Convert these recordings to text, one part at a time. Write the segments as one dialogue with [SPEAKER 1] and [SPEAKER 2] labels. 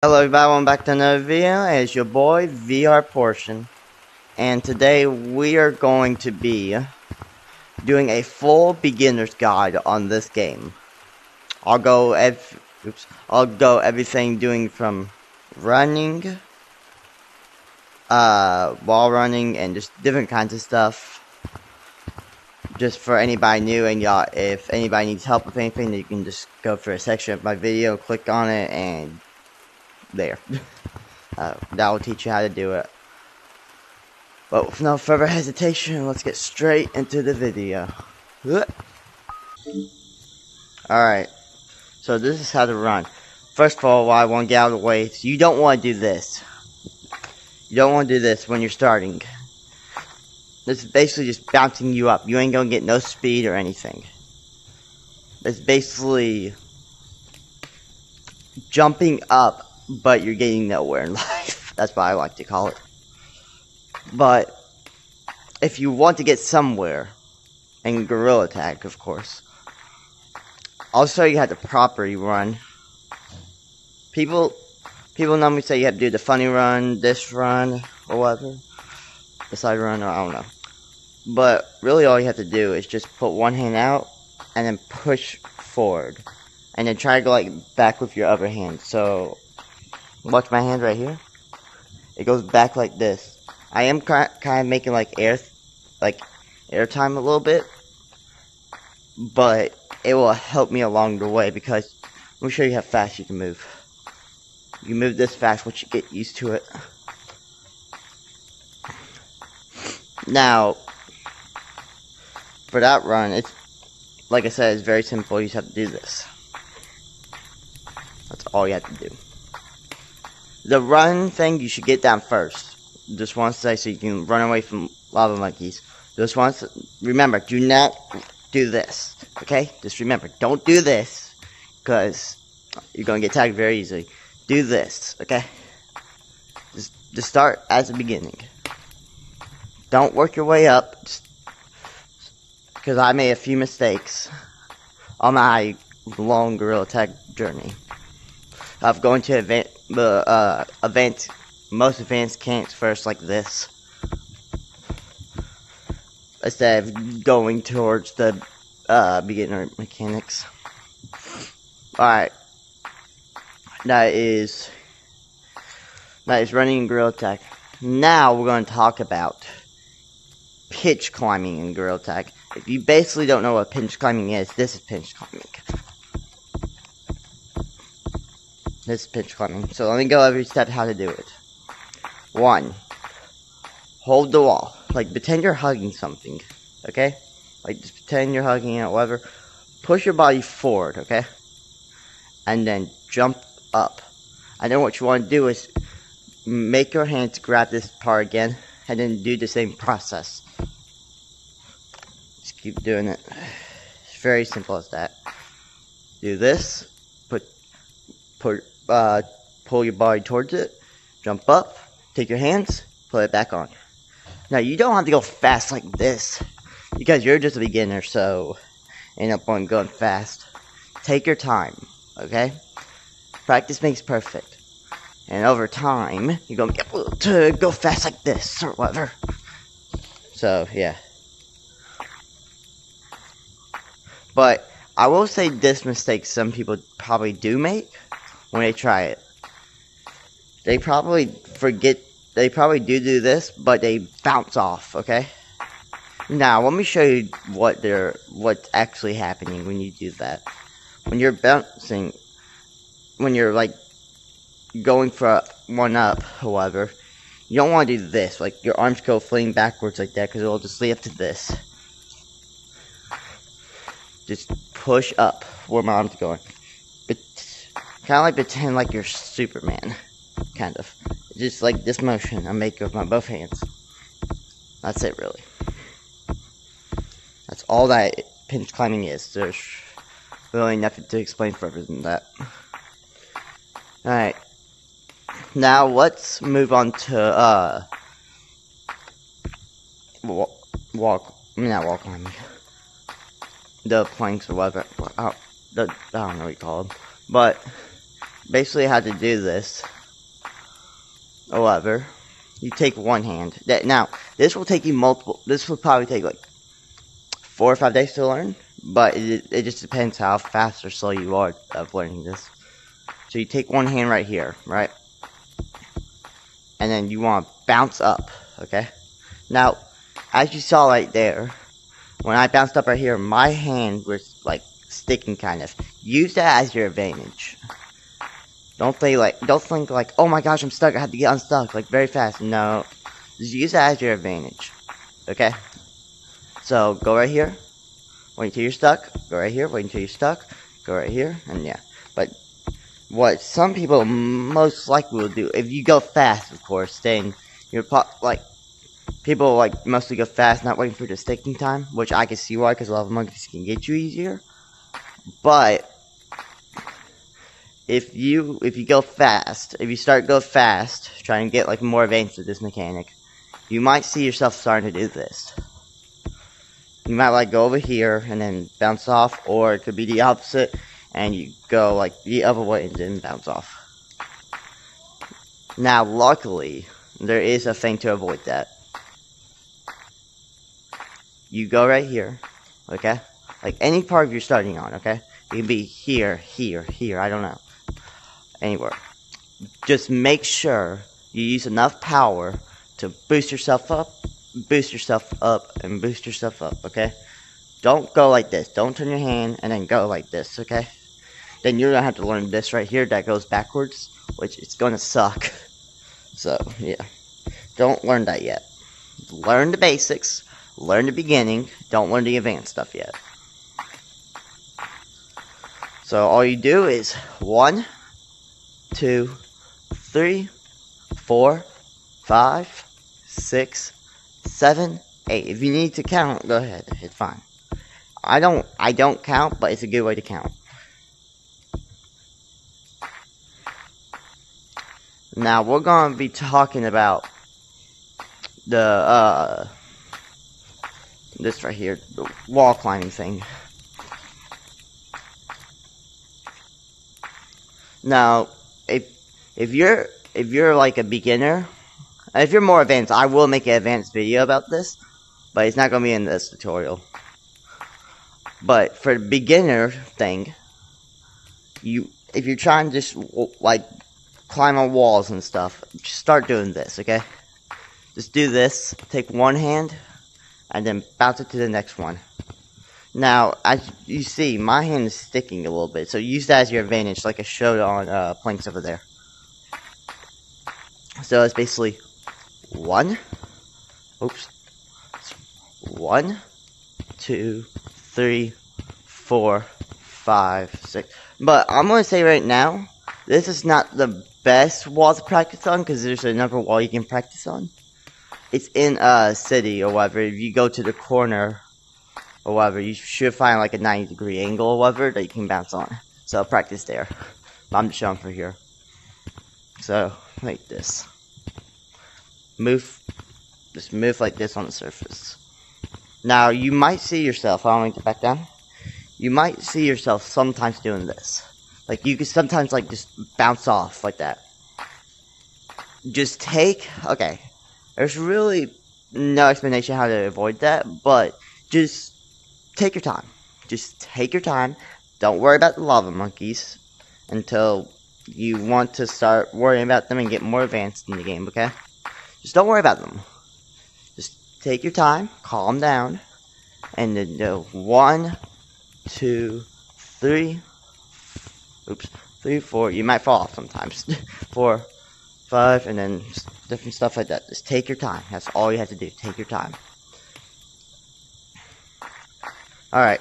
[SPEAKER 1] Hello everybody, welcome back to another video. It's your boy VR Portion, and today we are going to be doing a full beginner's guide on this game. I'll go everything doing from running, wall running, and just different kinds of stuff. Just for anybody new, and y'all, if anybody needs help with anything, you can just go for a section of my video, click on it, and there. That will teach you how to do it. But with no further hesitation, let's get straight into the video. Alright, so this is how to run. First of all, I want to get out of the way. So you don't want to do this. You don't want to do this when you're starting. This is basically just bouncing you up. You ain't gonna get no speed or anything. It's basically jumping up, but you're getting nowhere in life. That's what I like to call it. But if you want to get somewhere, in Gorilla Tag, of course, I'll show you how to properly run. People normally say you have to do the funny run, this run, or whatever, the side run, or I don't know. But really, all you have to do is just put one hand out and then push forward, and then try to go like back with your other hand. So watch my hand right here. It goes back like this. I am kind of making like air time a little bit, but it will help me along the way because let me show you how fast you can move. You move this fast once you get used to it. Now, for that run, it's like I said, it's very simple. You just have to do this. That's all you have to do. The run thing, you should get down first. Just want to say, so you can run away from lava monkeys. Just want to remember, do not do this. Okay? Just remember, don't do this, because you're going to get tagged very easily. Do this, okay? Just start at the beginning. Don't work your way up, because I made a few mistakes on my long Gorilla Tag journey of going to most advanced camps first, like this, instead of going towards the beginner mechanics. Alright, that is running in Gorilla Tag. Now we're going to talk about pitch climbing in Gorilla Tag. If you basically don't know what pitch climbing is, this is pitch climbing. This is pitch climbing. So let me go every step how to do it. 1. Hold the wall. Like, pretend you're hugging something. Okay? Like, just pretend you're hugging it, whatever. Push your body forward, okay? And then jump up. And then what you want to do is make your hands grab this part again, and then do the same process. Just keep doing it. It's very simple as that. Do this. Pull your body towards it. Jump up. Take your hands. Put it back on. Now, you don't have to go fast like this, because you're just a beginner, so ain't no point going fast. Take your time, okay? Practice makes perfect. And over time, you're going to be able to go fast like this, or whatever. So, yeah. But I will say this mistake some people probably do make when they try it. They probably do this, but they bounce off, okay? Now, let me show you what's actually happening when you do that. When you're bouncing, when you're like going for one up, however, you don't want to do this. Like, your arms go fleeing backwards like that, because it'll just lead up to this. Just push up where my arms are going. But kind of like pretend like you're Superman. Kind of. Just like this motion I make with my both hands. That's it, really. That's all that pinch climbing is. There's really nothing to explain further than that. Alright. Now let's move on to not wall climbing. The planks or whatever. I don't know what you call them. But basically how to do this. However, you take one hand. Now, this will take you multiple. This will probably take like 4 or 5 days to learn, but it just depends how fast or slow you are of learning this. So you take one hand right here, right? And then you want to bounce up, okay? Now, as you saw right there, when I bounced up right here, my hand was like sticking kind of. Use that as your advantage. Don't think like, oh my gosh, I'm stuck, I have to get unstuck, like very fast. No, just use that as your advantage, okay? So, go right here, wait until you're stuck, go right here, wait until you're stuck, go right here, and yeah. But, what some people most likely will do, if you go fast, of course, then you're like, people like mostly go fast, not waiting for the sticking time, which I can see why, because a lot of monkeys can get you easier. But, if you go fast, if you go fast, trying to get like more advanced with this mechanic, you might see yourself starting to do this. You might like go over here and then bounce off, or it could be the opposite, and you go like the other way and then bounce off. Now, luckily, there is a thing to avoid that. You go right here, okay? Like any part you're starting on, okay? It can be here, here, here, I don't know. Anywhere. Just make sure you use enough power to boost yourself up, and boost yourself up, okay? Don't go like this. Don't turn your hand and then go like this, okay? Then you're gonna have to learn this right here that goes backwards, which it's gonna suck. So, yeah. Don't learn that yet. Learn the basics, learn the beginning, don't learn the advanced stuff yet. So, all you do is 1, 2, 3, 4, 5, 6, 7, 8. If you need to count, go ahead. It's fine. I don't count, but it's a good way to count. Now we're gonna be talking about the this right here, the wall climbing thing. Now, if you're like a beginner, if you're more advanced, I will make an advanced video about this, but it's not gonna be in this tutorial. But for the beginner thing, if you're trying to just like climb on walls and stuff, just start doing this, okay? Just do this, take one hand, and then bounce it to the next one. Now, as you see, my hand is sticking a little bit, so use that as your advantage, like I showed on planks over there. So it's basically 1, 2, 3, 4, 5, 6. But I'm gonna say right now, this is not the best wall to practice on, because there's another wall you can practice on. It's in a city or whatever. If you go to the corner or whatever, you should find like a 90-degree angle or whatever that you can bounce on. So practice there. I'm just showing for here. So like this. Just move like this on the surface. Now you might see yourself. I don't want to get back down. You might see yourself sometimes doing this. Like you could sometimes like just bounce off like that. Just okay. There's really no explanation how to avoid that, but just take your time. Just take your time. Don't worry about the lava monkeys until you want to start worrying about them and get more advanced in the game, okay? Just don't worry about them. Just take your time, calm down, and then do 1, 2, 3, 3, 4, you might fall off sometimes, 4, 5, and then different stuff like that. Just take your time. That's all you have to do. Take your time. Alright.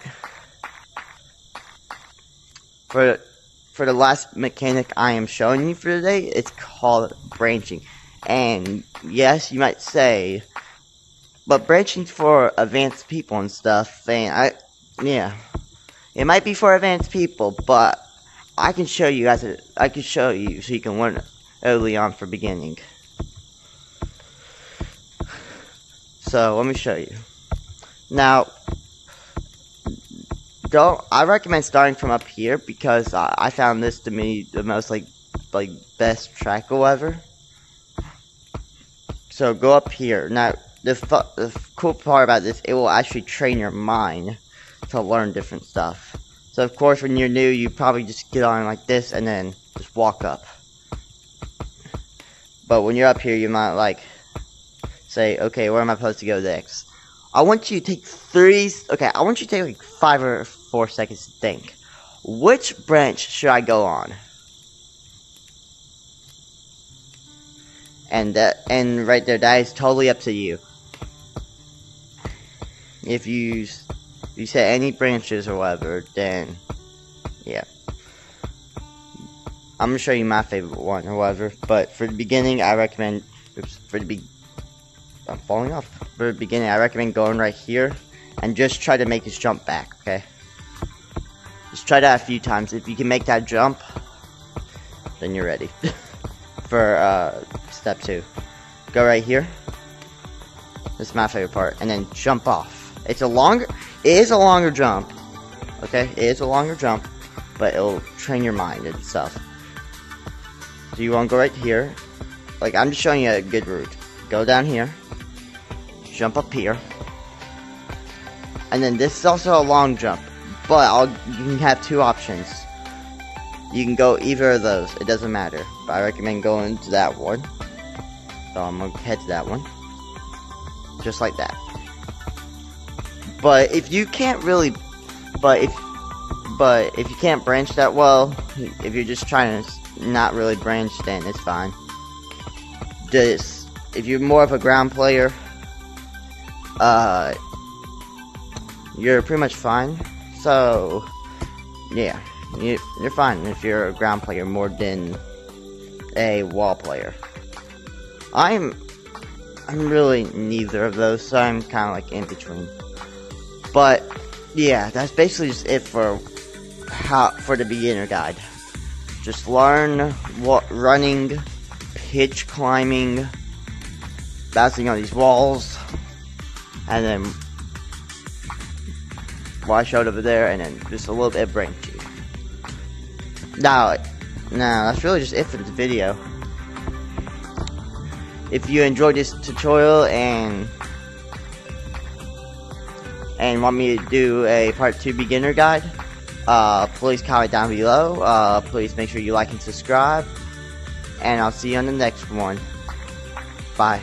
[SPEAKER 1] For the last mechanic I am showing you for today, it's called branching. And yes, you might say, but branching's for advanced people and stuff, and yeah. It might be for advanced people, but I can show you so you can learn early on for beginning. So let me show you. Now, I recommend starting from up here because I found this to be the most like like best track or whatever. So go up here. Now the cool part about this, it will actually train your mind to learn different stuff. So of course when you're new, you probably just get on like this and then just walk up. But when you're up here, you might like say, okay, where am I supposed to go next? I want you to take I want you to take like 5 or 4 seconds to think. Which branch should I go on? And right there, that is totally up to you. If you set any branches or whatever, then yeah. I'm gonna show you my favorite one or whatever. But for the beginning, I recommend. I'm falling off. For the beginning, I recommend going right here and just try to make this jump back. Okay. Just try that a few times. If you can make that jump, then you're ready for step 2. Go right here. This is my favorite part, and then jump off. It is a longer jump. Okay, it is a longer jump, but it'll train your mind and stuff. So you want to go right here. Like, I'm just showing you a good route. Go down here. Jump up here. And then this is also a long jump. But you can have 2 options. You can go either of those. It doesn't matter. But I recommend going to that one. So I'm going to head to that one. Just like that. But if you can't really... But if you can't branch that well, if you're just trying to not really branch, then it's fine. If you're more of a ground player, you're pretty much fine. So, yeah, you're fine if you're a ground player more than a wall player. I'm really neither of those, so I'm kind of like in between. But yeah, that's basically just it for the beginner guide. Just learn running, pitch climbing, bouncing on these walls, and then what I showed over there, and then just a little bit of branching. Now that's really just it for this video. If you enjoyed this tutorial and want me to do a part 2 beginner guide, please comment down below. Please make sure you like and subscribe, and I'll see you on the next one. Bye.